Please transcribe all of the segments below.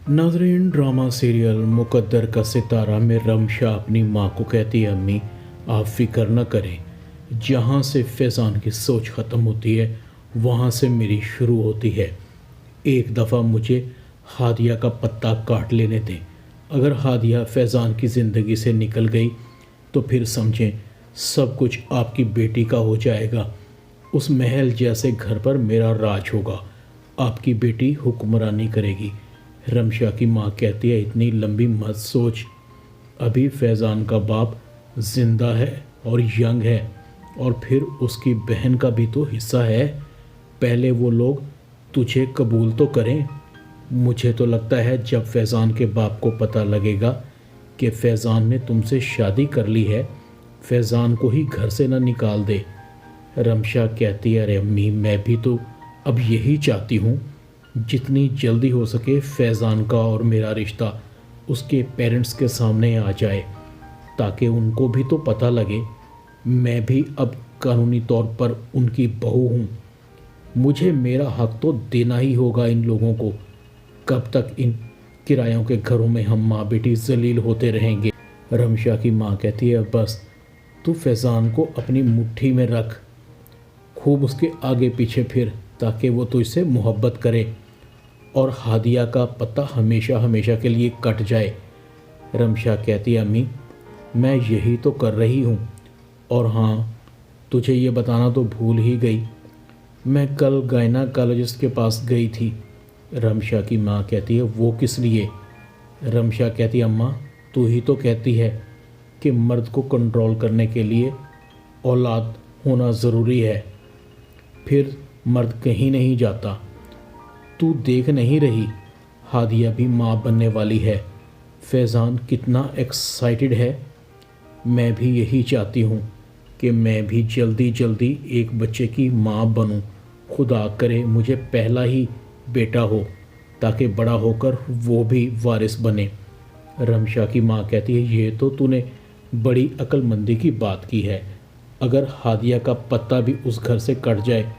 नाजरीन, drama serial मुकद्दर का सितारा में रमशा अपनी माँ को कहती है, अम्मी आप फिक्र न करें। जहाँ से फैज़ान की सोच ख़त्म होती है वहाँ से मेरी शुरू होती है। एक दफ़ा मुझे हादिया का पत्ता काट लेने दें। अगर हादिया फैज़ान की ज़िंदगी से निकल गई तो फिर समझें सब कुछ आपकी बेटी का हो जाएगा। उस महल जैसे घर पर मेरा राज होगा। आपकी बेटी हुक्मरानी करेगी। रमशा की माँ कहती है, इतनी लंबी मत सोच। अभी फैज़ान का बाप ज़िंदा है और यंग है, और फिर उसकी बहन का भी तो हिस्सा है। पहले वो लोग तुझे कबूल तो करें। मुझे तो लगता है जब फैज़ान के बाप को पता लगेगा कि फैज़ान ने तुमसे शादी कर ली है, फैज़ान को ही घर से न निकाल दे। रमशा कहती है, अरे अम्मी मैं भी तो अब यही चाहती हूँ, जितनी जल्दी हो सके फैज़ान का और मेरा रिश्ता उसके पेरेंट्स के सामने आ जाए, ताकि उनको भी तो पता लगे मैं भी अब कानूनी तौर पर उनकी बहू हूँ। मुझे मेरा हक तो देना ही होगा इन लोगों को। कब तक इन किरायों के घरों में हम माँ बेटी जलील होते रहेंगे। रमशा की माँ कहती है, बस तू फैज़ान को अपनी मुट्ठी में रख, खूब उसके आगे पीछे फिर, ताकि वो तुझसे मोहब्बत करे और हादिया का पत्ता हमेशा हमेशा के लिए कट जाए। रमशा कहती है, अम्मी मैं यही तो कर रही हूँ। और हाँ, तुझे ये बताना तो भूल ही गई, मैं कल गायनाकोलॉजिस्ट के पास गई थी। रमशा की माँ कहती है, वो किस लिए? रमशा कहती है, अम्मा तू ही तो कहती है कि मर्द को कंट्रोल करने के लिए औलाद होना ज़रूरी है, फिर मर्द कहीं नहीं जाता। तू देख नहीं रही, हादिया भी माँ बनने वाली है। फैज़ान कितना एक्साइटेड है। मैं भी यही चाहती हूँ कि मैं भी जल्दी जल्दी एक बच्चे की माँ बनूँ। खुदा करे मुझे पहला ही बेटा हो, ताकि बड़ा होकर वो भी वारिस बने। रमशा की माँ कहती है, ये तो तूने बड़ी अक्लमंदी की बात की है। अगर हादिया का पत्ता भी उस घर से कट जाए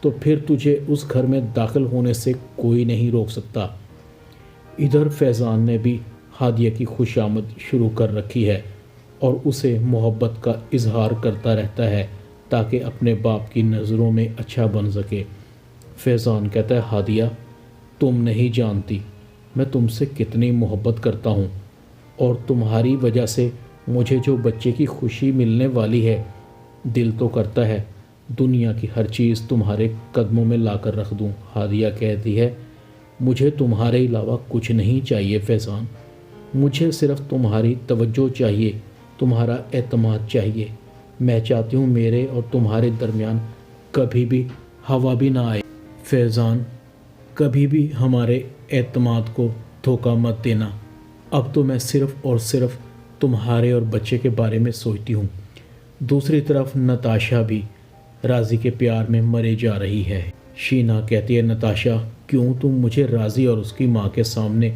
तो फिर तुझे उस घर में दाखिल होने से कोई नहीं रोक सकता। इधर फैज़ान ने भी हादिया की खुशामद शुरू कर रखी है और उसे मोहब्बत का इजहार करता रहता है, ताकि अपने बाप की नज़रों में अच्छा बन सके। फैज़ान कहता है, हादिया तुम नहीं जानती मैं तुमसे कितनी मोहब्बत करता हूँ, और तुम्हारी वजह से मुझे जो बच्चे की खुशी मिलने वाली है, दिल तो करता है दुनिया की हर चीज़ तुम्हारे कदमों में ला कर रख दूँ। हादिया कहती है, मुझे तुम्हारे अलावा कुछ नहीं चाहिए फैज़ान, मुझे सिर्फ़ तुम्हारी तवज्जो चाहिए, तुम्हारा एतमाद चाहिए। मैं चाहती हूँ मेरे और तुम्हारे दरमियान कभी भी हवा भी ना आए। फैज़ान कभी भी हमारे एतमाद को धोखा मत देना। अब तो मैं सिर्फ़ और सिर्फ तुम्हारे और बच्चे के बारे में सोचती हूँ। दूसरी तरफ नताशा भी राज़ी के प्यार में मरे जा रही है। शीना कहती है, नताशा क्यों तुम मुझे राज़ी और उसकी माँ के सामने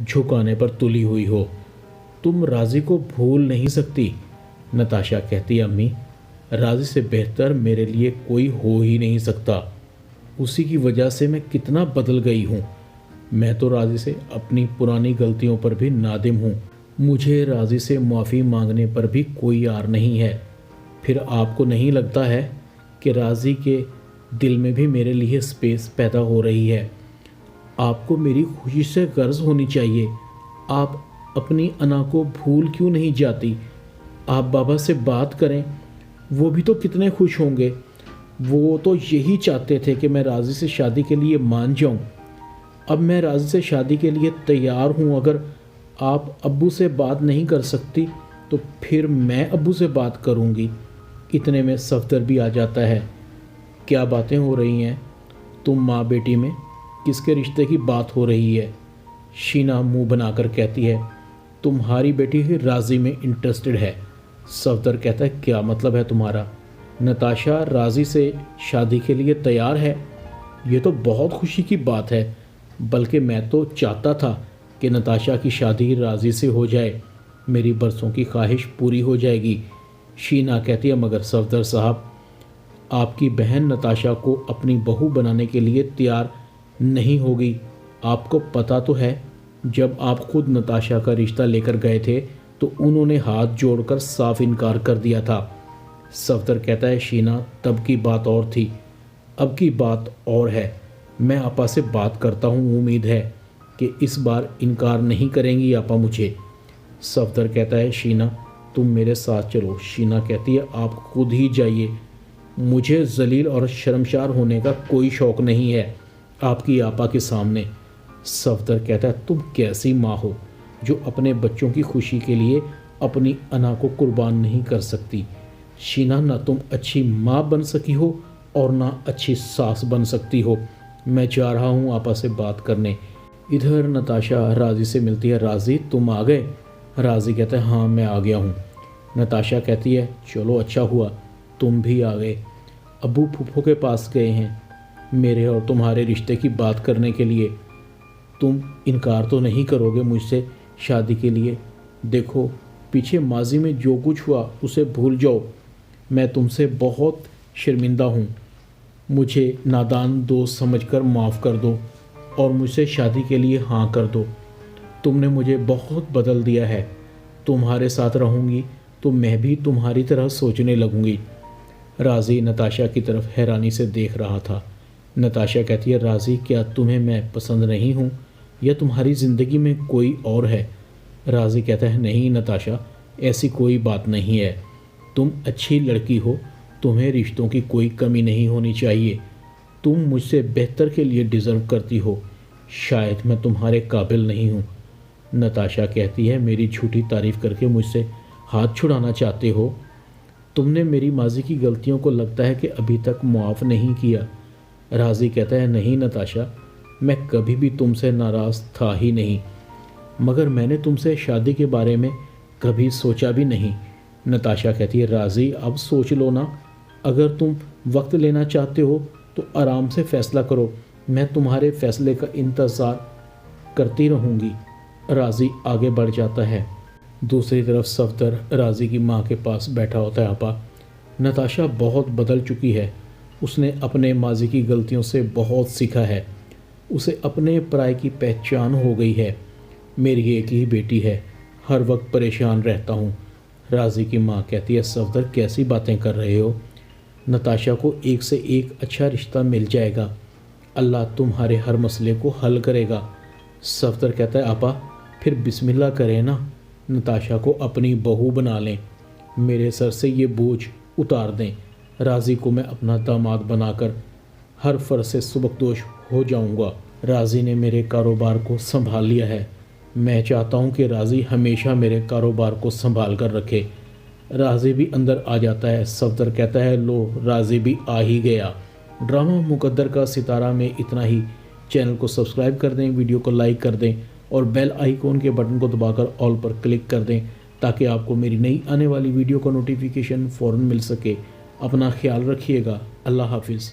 झुकाने पर तुली हुई हो? तुम राज़ी को भूल नहीं सकती। नताशा कहती है, अम्मी राज़ी से बेहतर मेरे लिए कोई हो ही नहीं सकता। उसी की वजह से मैं कितना बदल गई हूँ। मैं तो राज़ी से अपनी पुरानी गलतियों पर भी नादिम हूँ। मुझे राज़ी से माफ़ी मांगने पर भी कोई यार नहीं है। फिर आपको नहीं लगता है कि राज़ी के दिल में भी मेरे लिए स्पेस पैदा हो रही है? आपको मेरी खुशी से गर्ज होनी चाहिए। आप अपनी अना को भूल क्यों नहीं जाती? आप बाबा से बात करें, वो भी तो कितने खुश होंगे। वो तो यही चाहते थे कि मैं राज़ी से शादी के लिए मान जाऊं। अब मैं राज़ी से शादी के लिए तैयार हूं। अगर आप अब्बू से बात नहीं कर सकती तो फिर मैं अब्बू से बात करूंगी। इतने में सफदर भी आ जाता है। क्या बातें हो रही हैं तुम माँ बेटी में? किसके रिश्ते की बात हो रही है? शीना मुंह बनाकर कहती है, तुम्हारी बेटी ही राज़ी में इंटरेस्टेड है। सफदर कहता है, क्या मतलब है तुम्हारा? नताशा राज़ी से शादी के लिए तैयार है? ये तो बहुत खुशी की बात है। बल्कि मैं तो चाहता था कि नताशा की शादी राज़ी से हो जाए, मेरी बरसों की ख्वाहिश पूरी हो जाएगी। शीना कहती है, मगर सफदर साहब आपकी बहन नताशा को अपनी बहू बनाने के लिए तैयार नहीं होगी। आपको पता तो है جب آپ خود نتاشا کا رشتہ لے کر گئے تھے تو انہوں نے ہاتھ جوڑ کر صاف انکار کر دیا تھا۔ صفدر کہتا ہے شینا تب کی بات اور تھی، اب کی بات اور ہے۔ میں آپا سے بات کرتا ہوں، امید ہے کہ اس بار انکار نہیں کریں گی آپا مجھے۔ صفدر کہتا ہے شینا تم میرے ساتھ چلو۔ شینا کہتی ہے آپ خود ہی جائیے، مجھے ذلیل اور شرمسار ہونے کا کوئی شوق نہیں ہے آپ کی آپا کے سامنے۔ صفدر کہتا ہے تم کیسی ماں ہو جو اپنے بچوں کی خوشی کے لیے اپنی انا کو قربان نہیں کر سکتی۔ شینا نہ تم اچھی ماں بن سکی ہو اور نہ اچھی ساس بن سکتی ہو۔ میں جا رہا ہوں آپا سے بات کرنے۔ ادھر نتاشا راضی سے ملتی ہے۔ راضی تم آ گئے؟ راضی کہتا ہے ہاں میں آ گیا ہوں۔ نتاشا کہتی ہے چلو اچھا ہوا تم بھی آ گئے، ابو پھپھو کے پاس گئے ہیں میرے اور تمہارے رشتے کی بات کرنے کے لیے۔ تم انکار تو نہیں کرو گے مجھ سے شادی کے لیے؟ دیکھو پیچھے ماضی میں جو کچھ ہوا اسے بھول جاؤ، میں تم سے بہت شرمندہ ہوں، مجھے نادان دوست سمجھ کر معاف کر دو اور مجھ سے شادی کے لیے ہاں کر دو۔ تم نے مجھے بہت بدل دیا ہے، تمہارے ساتھ رہوں گی تو میں بھی تمہاری طرح سوچنے لگوں گی۔ راضی نتاشا کی طرف حیرانی سے دیکھ رہا تھا۔ نتاشا کہتی ہے راضی کیا تمہیں میں پسند نہیں ہوں یا تمہاری زندگی میں کوئی اور ہے؟ راضی کہتا ہے نہیں نتاشا، ایسی کوئی بات نہیں ہے، تم اچھی لڑکی ہو، تمہیں رشتوں کی کوئی کمی نہیں ہونی چاہیے، تم مجھ سے بہتر کے لیے ڈیزرو کرتی ہو، شاید میں تمہارے قابل نہیں ہوں۔ نتاشا کہتی ہے میری جھوٹی تعریف کر کے مجھ سے ہاتھ چھڑانا چاہتے ہو؟ تم نے میری ماضی کی غلطیوں کو لگتا ہے کہ ابھی تک معاف نہیں کیا۔ راضی کہتا ہے نہیں نتاشا، میں کبھی بھی تم سے ناراض تھا ہی نہیں، مگر میں نے تم سے شادی کے بارے میں کبھی سوچا بھی نہیں۔ نتاشا کہتی ہے راضی اب سوچ لو نا، اگر تم وقت لینا چاہتے ہو تو آرام سے فیصلہ کرو، میں تمہارے فیصلے کا انتظار کرتی رہوں گی۔ راضی آگے بڑھ جاتا ہے۔ دوسری طرف صفدر راضی کی ماں کے پاس بیٹھا ہوتا ہے۔ آپا نتاشا بہت بدل چکی ہے، اس نے اپنے ماضی کی غلطیوں سے بہت سیکھا ہے، اسے اپنے پرائے کی پہچان ہو گئی ہے، میری ایک ہی بیٹی ہے، ہر وقت پریشان رہتا ہوں۔ راضی کی ماں کہتی ہے صفدر کیسی باتیں کر رہے ہو، نتاشا کو ایک سے ایک اچھا رشتہ مل جائے گا، اللہ تمہارے ہر مسئلے کو حل کرے گا۔ صفدر کہتا ہے آپا پھر بسم اللہ کریں نا، نتاشا کو اپنی بہو بنا لیں، میرے سر سے یہ بوجھ اتار دیں، راضی کو میں اپنا داماد بنا کر ہر فرض سے سبکدوش ہو جاؤں گا۔ راضی نے میرے کاروبار کو سنبھال لیا ہے، میں چاہتا ہوں کہ راضی ہمیشہ میرے کاروبار کو سنبھال کر رکھے۔ راضی بھی اندر آ جاتا ہے۔ صفدر کہتا ہے لو راضی بھی آ ہی گیا۔ ڈرامہ مقدر کا ستارہ میں اتنا ہی۔ چینل کو سبسکرائب کر دیں، ویڈیو کو لائک کر دیں اور بیل آئیکن کے بٹن کو دبا کر آل پر کلک کر دیں تاکہ آپ کو میری نئی آنے والی ویڈیو کا نوٹیفیکیشن فوراً مل سکے۔ اپنا خیال رکھیے گا۔ اللہ حافظ۔